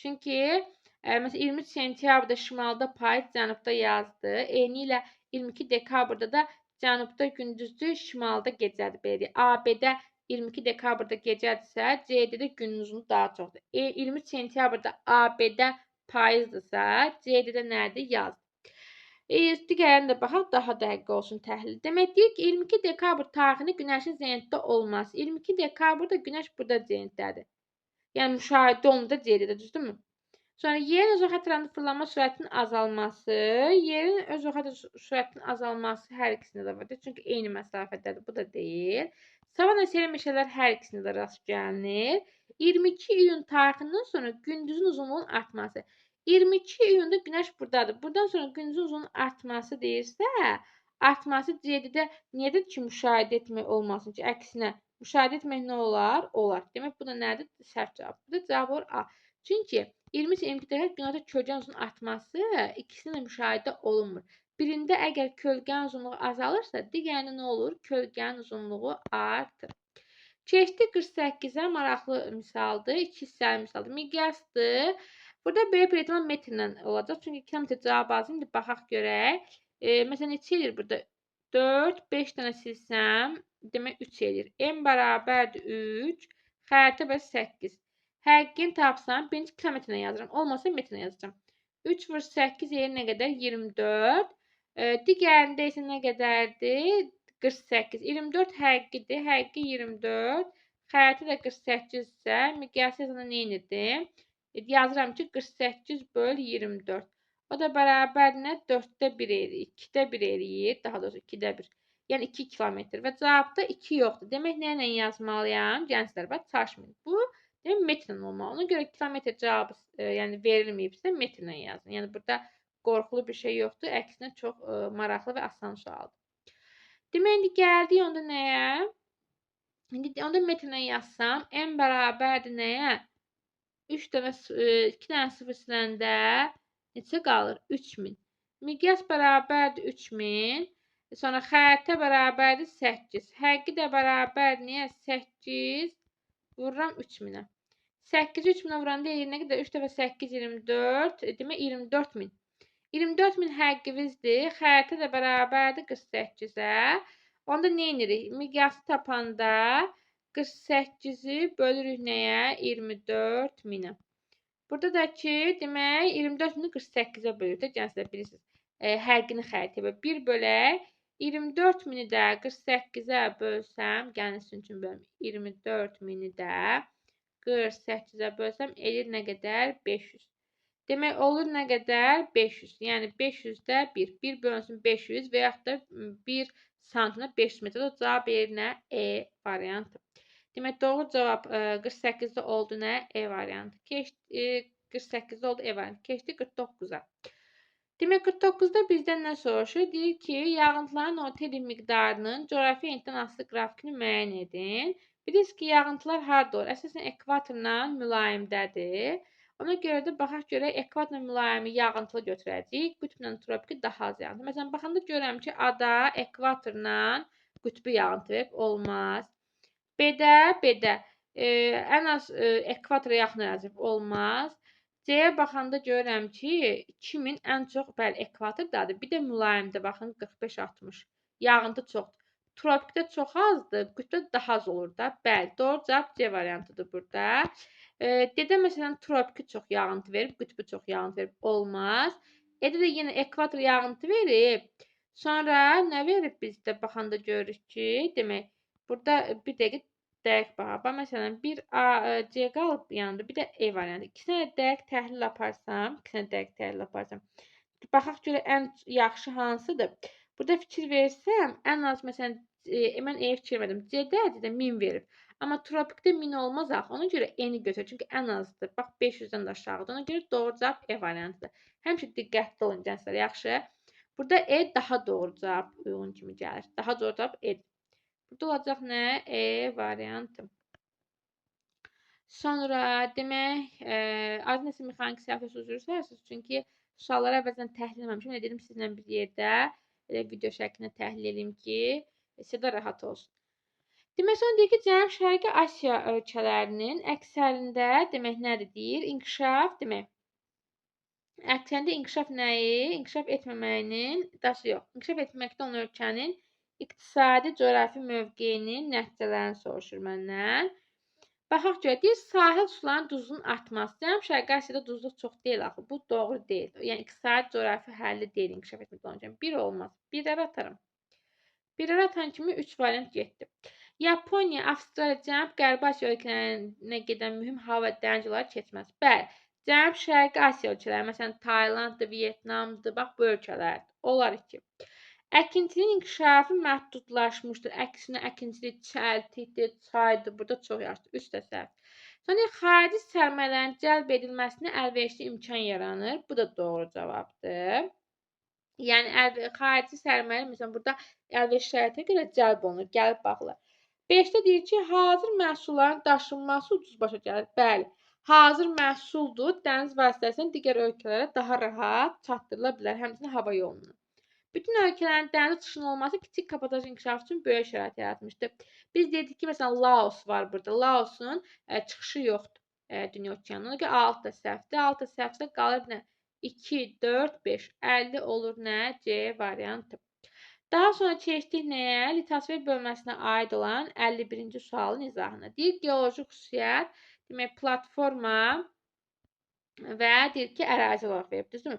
Çünki məsələn 23 sentyabrda şimalda payız, cənubda yazdır. Eyni ilə 22 dekabrda da cənubda gündüzdür, şimalda gecədir. Belə deyək. AB-də 22 dekabrda gecədirsə, CD-də günün uzunluğu daha çoxdur. 23 sentyabrda AB-də payızdırsa, CD-də nədir? Yazdır. Digərinə də baxaq, daha dəqiq olsun təhlil. Demək deyir ki, 22 dekabr tarixində günəşin zenitdə olması. 22 dekabrda günəş burada zenitdədir. Yəni müşahidə olunur CD-də, düzdürmü? Sonra yerin öz oxu ətrafında fırlanma sürətinin azalması. Yerin öz oxu sürətinin azalması hər ikisində də var. Çünki eyni məsafədədir. Bu da deyil. Savana seri meşələr hər ikisində də rast gəlinir. 22 iyun tarixindən sonra gündüzün uzunluğunun artması. 22 iyunda günəş buradadır. Buradan sonra gündüzün uzunluğunun artması deyirsə, artması CD-də niyə ki, müşahidə etmək olmasın ki, əksinə müşahidə etmək nə olar? Olar. Demək, bu da nədir? Səhv cavab. Bu da cavab olur A. Çünki 20-22 dəqiqə günorta kölgənin uzunluğunun artması ikisində müşahidə olunmur. Birində əgər kölgənin uzunluğu azalırsa, digərində nə olur? Kölgənin uzunluğu artır. Keçdi 48-ə maraqlı misaldır. 2 hissəli misaldır. Miqyasdır. Burada belə bir ehtimal metrlə olacaq. Çünki kilometr cavab lazım. İndi baxaq görək. Məsələn, neçə eləyir burada? 4, 5 dənə silsəm, demək 3 eləyir. M bərabərdir 3, xəritə və 8. Həqiqini tapsam, birinci kilometrlə yazıram. Olmasa metrlə yazacağam. 3 vur 8 eləyir nə qədər? 24. Digərində isə nə qədərdir? 48. 24 həqiqidir. Həqiqi 24. Xəritə də 48 isə miqyası yazanda nə edirdim? Yazıram ki, 48 böl 24. O da bərabər nə? 4-də 1 eləyir. 2-də 1 eləyir. Daha doğrusu 2-də 1. Yəni 2 kilometr. Və cavabda 2 yoxdur. Demək, nə ilə yazmalıyam? Gənclər, bax, çaşmayın. Bu, demək, metrlə olmalı. Ona görə kilometr cavabı yəni verilməyibsə, metrlə yazın. Yəni, burada qorxulu bir şey yoxdur. Əksinə, çox maraqlı və asan sualdır. Demək, indi gəldik onda nəyə? İndi onda metrlə yazsam, M bərabərdir nəyə? 2 dənə 0 siləndə neçə qalır? 3000. Miqyas bərabərdir 3000. Sonra xəritə bərabərdir 8. Həqqi də bərabərdir niyə? 8 vururam 3000-ə. 8-i 3000-ə vuranda eləyir nə qədər? 3 dəfə 8 24. Demək 24000. 24000 həqqimizdir. Xəritə də bərabərdir 48-ə. Onda nə edirik? Miqyası tapanda 48-i bölürük nəyə? 24000-ə. Burada da ki, demək 24000-i 48-ə bölürük. Gənclər bilirsiniz. Həqqini xəritəyə 1 bölək. 24000-i də 48-ə bölsəm, gəlin sizin üçün bölüm. 24000-i də 48-ə bölsəm eləyir nə qədər? 500. Demək olur nə qədər? 500. Yəni 500-də 1. 1 bölünsün 500 və yaxud da 1 santimə 500 metr. O cavab verir nə? E variantı. Demək doğru cavab 48-də oldu nə? E variantı. 48-də oldu E variantı. Keçdi 49-a. Demək 49-da bizdən nə soruşur? Deyir ki, yağıntıların orta miqdarının coğrafi enlikdən asılı qrafikini müəyyən edin. Bilirsiniz ki, yağıntılar harda olur? Əsasən ekvatorla mülayimdədir. Ona görə də baxaq görək ekvatorla mülayimi yağıntılı götürəcəyik. Qütblə tropiki daha az yağıntı. Məsələn, baxanda görürəm ki, A-da ekvatorla qütbü yağıntı verib olmaz. B-də ən az ekvatora yaxın ərazisi olmaz. C-yə baxanda görürəm ki, 2000 ən çox bəli ekvatordadır. Bir də mülayimdə baxın 45-60. Yağıntı çoxdur. Tropikdə çox azdır, qütbdə daha az olur da. Bəli, doğru cavab C variantıdır burada. D-də məsələn tropiki çox yağıntı verib, qütbü çox yağıntı verib olmaz. E-də də yenə ekvator yağıntı verib. Sonra nə verib bizdə baxanda görürük ki, demək burada bir dəqiqə dəqiq bax. Məsələn, bir C qalıb yanında, bir də E variantı. İkisinə də dəqiq təhlil aparsam, baxaq görək ən yaxşı hansıdır. Burada fikir versəm, ən az məsələn, mən E fikir vermədim. C-də 1000 verib. Amma tropikdə 1000 olmaz axı. Ona görə E-ni götür. Çünki ən azdır. Bax 500-dən də aşağıdır. Ona görə doğru cavab E variantıdır. Həmişə diqqətli olun gənclər, yaxşı. Burada E daha doğru cavab uyğun kimi gəlir. Daha doğru cavab E. Burada olacaq nə? E variantı. Sonra demək, adi nəsə mexaniki səhvə üzr istəyirsiniz. Çünki sualları əvvəldən təhlil etməmişəm. Nə dedim sizlə bir yerdə video şəklində təhlil edeyim ki, sizə də rahat olsun. Demək, sonra deyir ki, Cənub-Şərqi Asiya ölkələrinin əksərində demək nədir deyir? İnkişaf demək. Əksərində inkişaf nəyi? İnkişaf etməməyinin, daşı yox. İnkişaf etməkdə olan ölkənin iqtisadi, coğrafi mövqeyinin nəticələrini soruşur məndən. Baxaq görək, deyir, sahil suların duzluğunun artması. Cənub-Şərqi Asiyada duzluq çox deyil axı. Bu doğru deyil. Yəni, iqtisadi, coğrafi həlli deyil inkişaf etməkdə olan ölkənin. 1 olmaz. 1-ləri atarım. 1-ləri atan kimi 3 variant getdi. Yaponiya, Avstraliya, Cənub-Qərbi Asiya ölkələrinə gedən mühüm hava və dəniz yolları keçməz. Bəli, Cənub-Şərqi Asiya ölkələri, məsələn, Taylanddır, Vyetnamdır, bax bu ölkələrdir. Onlar ki, əkinçinin inkişafı məhdudlaşmışdır. Əksinə əkinçilik çəltikdir, çaydır. Burada çox yaxşıdır. 3 də səhv. Sonra xarici sərmayələrin cəlb edilməsinə əlverişli imkan yaranır. Bu da doğru cavabdır. Yəni xarici sərmayə məsələn burada əlverişli şəraitə görə cəlb olunur, gəlib baxılır. 5-də deyir ki, hazır məhsulların daşınması ucuz başa gəlir. Bəli, hazır məhsuldur, dəniz vasitəsilə digər ölkələrə daha rahat çatdırıla bilər, həmçinin hava yoluna. Bütün ölkələrin dəniz çıxışının olması kiçik kabotaj inkişafı üçün böyük şərait yaratmışdır. Biz dedik ki, məsələn, Laos var burada. Laosun çıxışı yoxdur dünya okeanına. Ona görə 6 da səhvdir. 6 da səhvsə qalır nə? 2, 4, 5. 50 olur nə? C variantı. Daha sonra keçdik nəyə? Litosfer bölməsinə aid olan 51-ci sualın izahına. Deyir, geoloji xüsusiyyət, demək, platforma və deyir ki, ərazi olaraq verib, düzdürmü?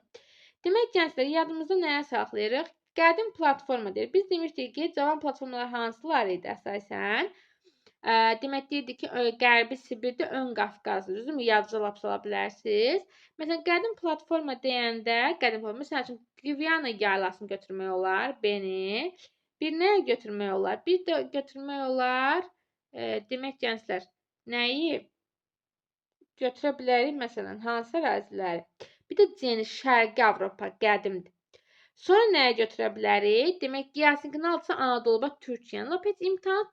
Demək, gənclər, yadımızda nəyə saxlayırıq? Qədim platforma deyir. Biz demişdik ki, cavan platformalar hansılar idi əsasən? Demək, deyirdik ki, Qərbi Sibirdə ön Qafqazdır, düzdürmü? Yadınıza lap sala bilərsiniz. Məsələn, qədim platforma deyəndə, məsəl üçün, Qviana yaylasını götürmək olar, Beni. Bir nəyə götürmək olar? Bir də götürmək olar, demək, gənclər, nəyi götürə bilərik, məsələn, hansı əraziləri? Bir də Şərqi Avropa qədimdir. Sonra nəyə götürə bilərik? Demək, Qiyasın-Qınalsa Anadolu, bax Türkiyənin. Lap heç imtahan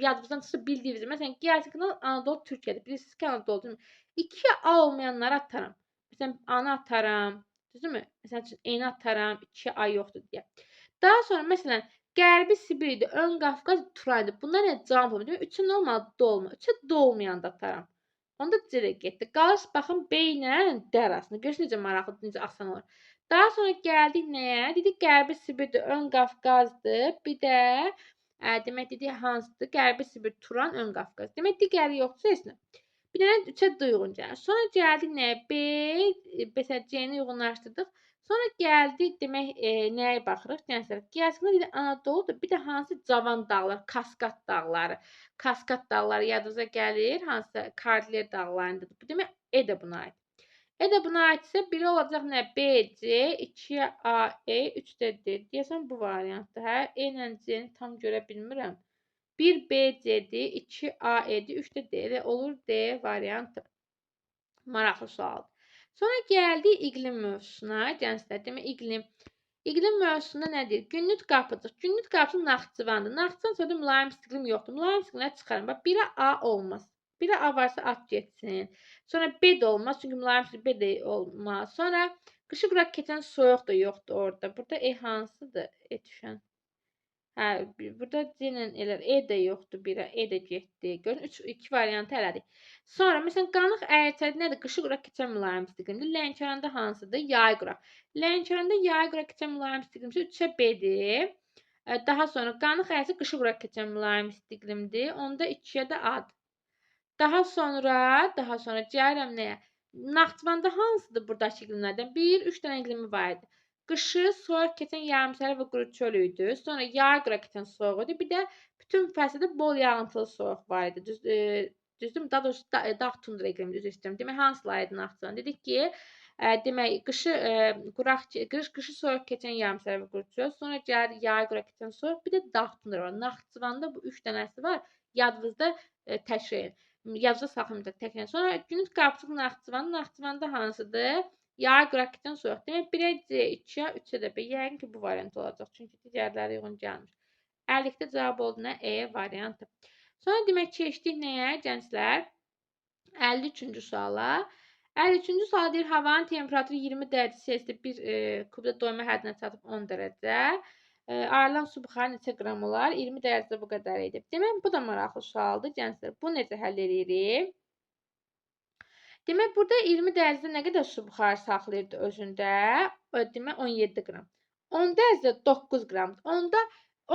yadınızdan çıxsa bildiyiniz. Məsələn, Qiyasın-Qınal Anadolu Türkiyədir. Bilirsiniz ki, Anadolu. 2 A olmayanları ataram. Məsələn, A-nı ataram. Düzdürmü? Məsələn üçün N-i ataram. 2 A yoxdur deyə. Daha sonra məsələn, Qərbi Sibirdir, Ön Qafqaz, Turaydır. Bunlar nə cavab olmalı? Demək, 3-ü nə olmalı? D olmalı. 3-ü D olmayanda ataram. Onda C də getdi. Qalır baxın B ilə D arasında. Görürsünüz necə maraqlıdır, necə asan olur. Daha sonra gəldik nəyə? Dedik Qərbi Sibirdir, Ön Qafqazdır. Bir də demək dedik hansıdır? Qərbi Sibir, Turan, Ön Qafqaz. Demək digəri yoxdursa heç nə. Bir dənə 3-ə D uyğun gəlir. Sonra gəldik nəyə? B, məsələn C-ni uyğunlaşdırdıq. Sonra gəldik demək nəyə baxırıq? Gənclər, Qiyasında dedik Anadoludur. Bir də hansı Cavan dağlar, Kaskad dağları. Kaskad dağları yadınıza gəlir. Hansı Kartler dağlarındadır. Bu demək E də buna aid. E də buna aidsə biri olacaq nə? BC, 2AE, 3də D. Deyəsən bu variantdır. Hə, E ilə C-ni tam görə bilmirəm. 1 BC-dir, 2 AE-dir, 3 də D. Elə olur D variantı. Maraqlı sualdır. Sonra gəldik iqlim mövzusuna. Gənclər, demək İqlim mövzusunda nədir? Günnüt qapıcıq. Günnüt qapıcıq Naxçıvandır. Naxçıvan sonra mülayim iqlim yoxdur. Mülayim iqlimləri çıxarın. Bax, biri A olmaz. Biri A varsa at getsin. Sonra B də olmaz. Çünki mülayim iqlim B də olmaz. Sonra qışı quraq keçən soyuq da yoxdur orada. Burada E hansıdır? E düşən. Hə, burada C ilə elə E də yoxdur, biri E də getdi. Görün 2 variantı elədik. Sonra məsələn qanıq əritədi nədir? Qışı quraq keçən mülayim iqlimdir. Lənkəranda hansıdır? Yay quraq. Lənkəranda yay quraq keçən mülayim iqlimdir. 3-ə B-dir. Daha sonra qanıq ərisi qışı quraq keçən mülayim iqlimdir. Onda 2-yə də A-dır. Daha sonra gəlirəm nəyə? Naxçıvanda hansıdır buradakı iqlimlərdən? 1, 3 dənə iqlimi var idi. Qışı soyuq keçən yarımsəri və quru çöl idi. Sonra yay qıra keçən soyuq idi. Bir də bütün fəsildə bol yağıntılı soyuq var idi. Düzdürmü? Daha doğrusu dağ tundra iqlimi düz istəyirəm. Demək hansılar idi Naxçıvan? Dedik ki, demək qışı soyuq keçən yarımsəri və quru çöl. Sonra gəlir yay qıra keçən soyuq. Bir də dağ tundra var. Naxçıvanda bu 3 dənəsi var. Yadınızda təkrar edin. Yadınızda saxlamayacaq təkrar. Sonra Günnüt qapıcıq Naxçıvanda hansıdır? Yay qıraq keçən soyuq. Demək 1-ə C, 2-yə, 3-ə də B. Yəqin ki, bu variant olacaq. Çünki digərləri uyğun gəlmir. 50-də cavab oldu nə? E variantı. Sonra demək keçdik nəyə gənclər? 53-cü suala. 53-cü sual deyir, havanın temperaturu 20 dərəcə Selsidə bir kubda doyma həddinə çatıb 10 dərəcə. Ayrılan su buxarı neçə qram olar? 20 dərəcədə bu qədər edib. Demək, bu da maraqlı sualdır gənclər. Bu necə həll edirik? Demək, burada 20 dərəcədə nə qədər su buxarı saxlayırdı özündə? Demək, 17 qram. 10 dərəcədə 9 qram. Onda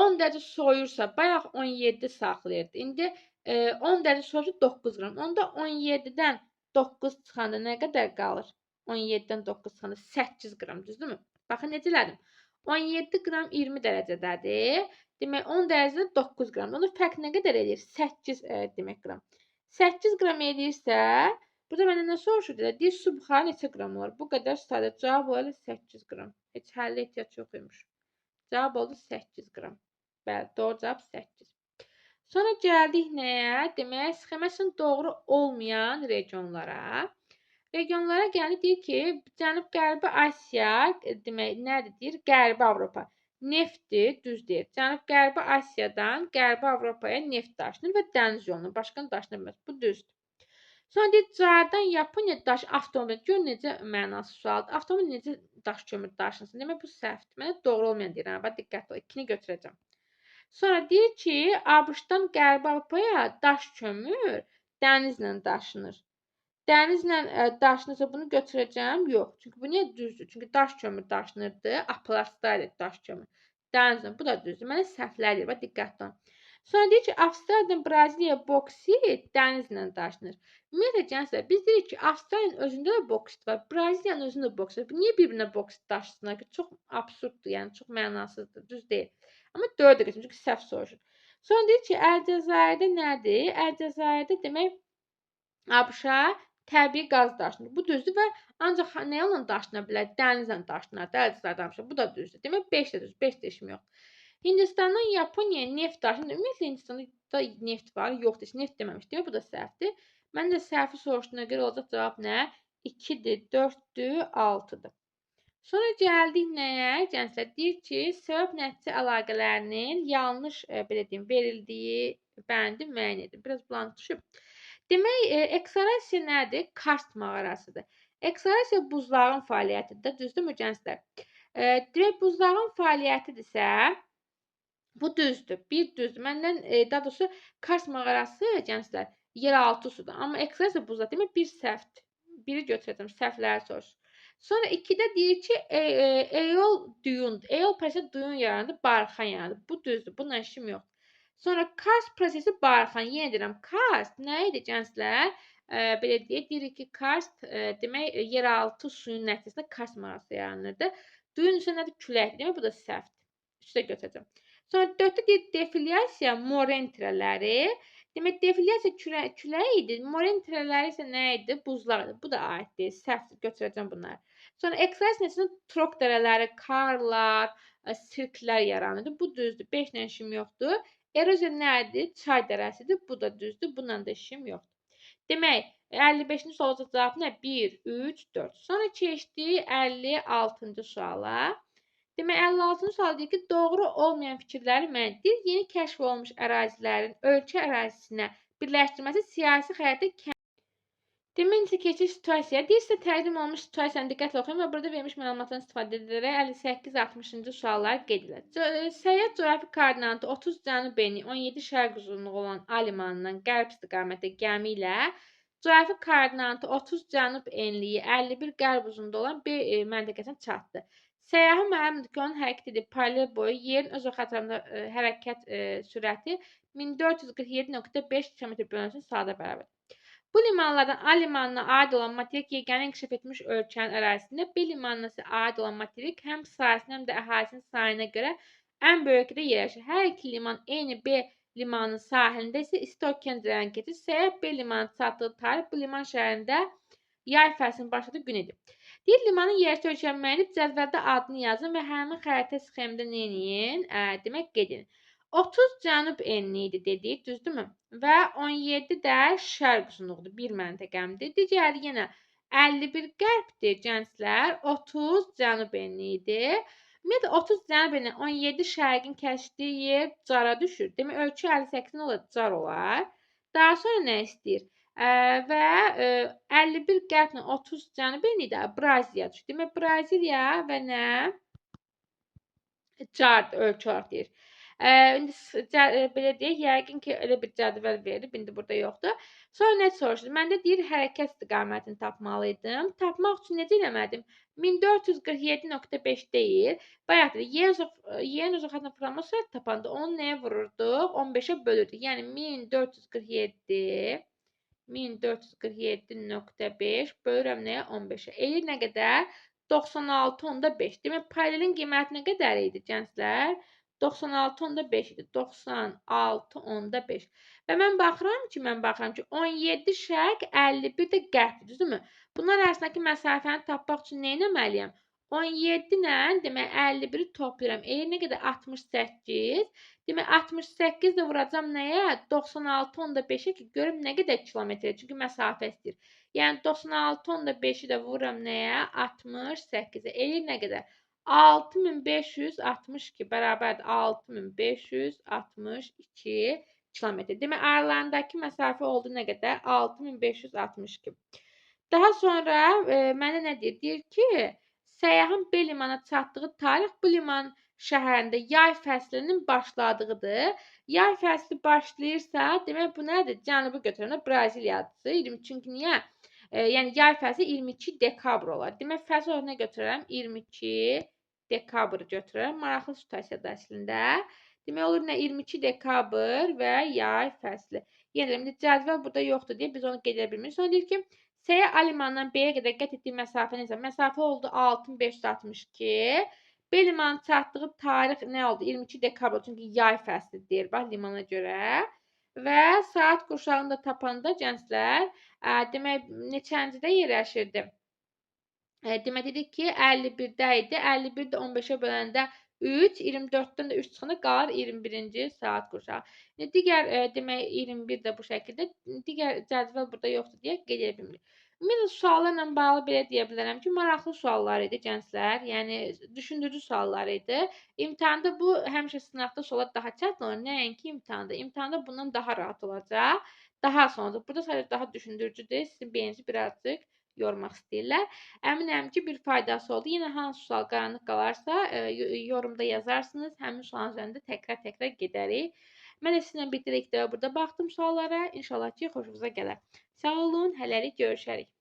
10 dərəcə soyursa, bayaq 17 saxlayırdı. İndi 10 dərəcə soyursa 9 qram. Onda 17-dən 9 çıxanda nə qədər qalır? 17-dən 9 çıxanda 8 qram, düzdürmü? Baxın, necə elədim? 17 qram 20 dərəcədədir. Demək, 10 dərəcədə 9 qram. Onda fərq nə qədər edir? 8 demək qram. 8 qram edirsə, burada məndən nə soruşur? Deyir, su buxarı neçə qram olar? Bu qədər sadə. Cavab olar 8 qram. Heç həllə ehtiyac yox imiş. Cavab oldu 8 qram. Bəli, doğru cavab 8. Sonra gəldik nəyə? Demək, sxemasının doğru olmayan regionlara. Regionlara gəlir, deyir ki, Cənub-Qərbi Asiya, demək, nədir deyir? Qərbi Avropa. Neftdir, düz deyir. Cənub-Qərbi Asiyadan Qərbi Avropaya neft daşınır və dəniz yolunu. Başqanı daşına bilməz. Bu düzdür. Sonra deyir, Cardan Yaponiya daş avtomobil. Gör necə mənasız sualdır. Avtomobil necə daş kömür daşınsın? Demək, bu səhvdir. Mənə doğru olmayan deyirəm. Bax, diqqətli ol. 2-ni götürəcəm. Sonra deyir ki, ABŞ-dan Qərbi Avropaya daş kömür dənizlə daşınır. Dənizlə daşınırsa bunu götürəcəm? Yox. Çünki bu niyə düzdür? Çünki daş kömür daşınırdı. Aprostaydı daş kömür. Dənizlə. Bu da düzdür. Mənə səhvlər deyir. Bax, diqqətli ol. Sonra deyir ki, Avstraliyadan Braziliya boksit dənizlə daşınır. Ümumiyyətlə, gənclər, biz deyirik ki, Avstraliyanın özündə də boksit var, Braziliyanın özündə də boksit var. Niyə bir-birinə boksit daşısınlar ki? Çox absurddur, yəni çox mənasızdır, düz deyil. Amma 4 dəqiqə, çünki səhv soruşur. Sonra deyir ki, Əlcəzairdə nədir? Əlcəzairdə demək, ABŞ-a təbii qaz daşınır. Bu düzdür və ancaq nə yolla daşına bilər? Dənizlə daşınar da Əlcəzairdə ABŞ-a. Bu da düzdür. Demək, 5 də düz, 5 də işim yoxdur. Hindistandan Yaponiyaya neft daşınır. Ümumiyyətlə, Hindistanda neft var, yoxdur. Heç neft deməmiş. Demək, bu da səhvdir. Mən də səhvi soruşduğuna görə olacaq cavab nə? 2-dir, 4-dür, 6-dır. Sonra gəldik nəyə? Gənclər deyir ki, səbəb-nəticə əlaqələrinin yanlış belə deyim, verildiyi bəndi müəyyən edin. Biraz bulanıq düşüb. Demək, eksalasiya nədir? Karst mağarasıdır. Eksalasiya buzlağın fəaliyyətidir, düzdürmü gənclər? Demək, buzlağın fəaliyyətidirsə, bu düzdür. Bir düzdür. Məndən daha doğrusu Kars mağarası gənclər yeraltı sudur. Amma eksalasiya buzda demək bir səhvdir. Biri götürəcəm, səhvləri soruşur. Sonra 2-də deyir ki, eol düyün, eol prosesi düyün yaranır, barxan yaranır. Bu düzdür. Bununla işim yoxdur. Sonra karst prosesi barxan. Yenə deyirəm, karst nə idi gənclər? Belə deyirik ki, karst demək yeraltı suyun nəticəsində karst mağarası yaranırdı. Düyün isə nədir? Küləkdir. Demək bu da səhvdir. 3-də götürəcəm. Sonra 4-də deyir defilyasiya moren tirələri. Demək, defilyasiya küləyi idi. Moren tirələri isə nə idi? Buzlar idi. Bu da aid deyil. Səhvdir. Götürəcəm bunları. Sonra eksalasiya nəticəsində trok dərələri, karlar, sirklər yaranırdı. Bu düzdür. 5 ilə işim yoxdur. Eroziya nədir? Çay dərəsidir. Bu da düzdür. Bununla da işim yoxdur. Demək, 55-ci sual olacaq cavab nə? 1, 3, 4. Sonra keçdik 56-cı suala. Demək, 56-cı sual deyir ki, doğru olmayan fikirləri müəyyən edir. Yeni kəşf olunmuş ərazilərin ölkə ərazisinə birləşdirməsi siyasi həyatda demək, necə keçir situasiya. Deyirsə, təqdim olunmuş situasiyanı diqqətlə oxuyun və burada verilmiş məlumatdan istifadə edilərək 58-60-cı suallar qeyd edilir. Səyyar coğrafi koordinatı 30 cənub eni, 17 şərq uzunluğu olan A limanından qərb istiqamətdə gəmi ilə coğrafi koordinatı 30 cənub enliyi, 51 qərb uzunluğu olan B məntəqəsinə çatdı. Səyyahın məlumdur ki, onun hərəkət edib paralel boyu yerin öz oxatlarında hərəkət sürəti 1447.5 km/s saata bərabərdir. Bu limanlardan A limanına aid olan materik yeganə inkişaf etmiş ölkənin ərazisində, B limanına aid olan materik həm sahəsinin, həm də əhalisinin sayına görə ən böyük ölkədə yerləşir. Hər iki liman eyni B limanının sahilində isə isti okean cərəyanı keçir. Səyyah B limanına çatdığı tarix bu liman şəhərində yay fəslinin başladığı gün idi. Deyir, limanın yerləşdiyi ölkəni müəyyən edib, cədvəldə adını yazın və həmin xəritə sxemində nə edin? Demək, qeyd edin. 30 cənub enli idi dedik, düzdürmü? Və 17 də şərq uzunluğudur, bir məntəqəmdir. Digəri yenə 51 qərbdir, gənclər, 30 cənub enli idi. Ümumiyyətlə 30 cənub enli, 17 şərqin kəşdiyi yer cara düşür. Demək, ölkə 58 olar, car olar. Daha sonra nə istəyir? Və 51 qərblə 30 cənub enli də Braziliya düşür. Demək, Braziliya və nə? Car ölkə olaraq deyir. İndi belə deyək, yəqin ki, elə bir cədvəl verib, indi burada yoxdur. Sonra nə soruşdu? Məndə deyir, hərəkət istiqamətini tapmalıydım. Tapmaq üçün necə eləmədim? 1447.5 deyil. Bayaq dedi, yerin öz oxatına fırlanma sürəti tapanda onu nəyə vururduq? 15-ə bölürdük. Yəni 1447.5 bölürəm nəyə? 15-ə. Eləyir nə qədər? 96.5. Demək, paralelin qiyməti nə qədər idi, gənclər? 96.5 idi. 96.5. Və mən baxıram ki, 17 şərq, 51 də qərbdir, düzdürmü? Bunlar arasındakı məsafəni tapmaq üçün nə etməliyəm? 17 ilə, demək, 51-i toplayıram. Eləyir nə qədər? 68. Demək, 68 də vuracam nəyə? 96.5-ə ki, görüm nə qədər kilometrə, çünki məsafə istəyir. Yəni 96.5-i də vururam nəyə? 68-ə. Eləyir nə qədər? 6562 bərabərdir 6562 kilometr. Demək, aralarındakı məsafə oldu nə qədər? 6562. Daha sonra mənə nə deyir? Deyir ki, səyyahın B limana çatdığı tarix bu liman şəhərində yay fəslinin başladığıdır. Yay fəsli başlayırsa, demək bu nədir? Cənubu götürəndə Braziliyadır. Çünki niyə? Yəni yay fəsli 22 dekabr olar. Demək, fəsl olaraq nə götürərəm? 22 dekabr götürürəm. Maraqlı situasiyadır əslində. Demək olur nə 22 dekabr və yay fəsli. Yenə deyirəm, cədvəl burada yoxdur deyə biz onu qeyd edə bilmirik. Sonra deyir ki, səyyah A limanından B-yə qədər qət etdiyi məsafə necə? Məsafə oldu 6562. B limanın çatdığı tarix nə oldu? 22 dekabr. Çünki yay fəsli deyir, bax limana görə. Və saat qurşağını da tapanda gənclər, demək neçəncidə yerləşirdi? Demək dedik ki, 51-də idi. 51 də 15-ə böləndə 3, 24-dən də 3 çıxanda qalır 21-ci saat qurşağı. Digər demək 21 də bu şəkildə. Digər cədvəl burada yoxdur deyə qeyd edə bilmirik. Ümumiyyətlə suallarla bağlı belə deyə bilərəm ki, maraqlı suallar idi gənclər. Yəni düşündürücü suallar idi. İmtahanda bu həmişə sınaqda suallar daha çətin olur, nəinki imtahanda. İmtahanda bundan daha rahat olacaq, daha asan olacaq. Burada sadəcə daha düşündürücüdür. Sizin beyninizi birazcık yormaq istəyirlər. Əminəm ki, bir faydası oldu. Yenə hansı sual qaranlıq qalarsa, yorumda yazarsınız. Həmin sualın üzərində təkrar-təkrar gedərik. Mən də sizinlə birlikdə burada baxdım suallara. İnşallah ki, xoşunuza gələr. Sağ olun, hələlik görüşərik.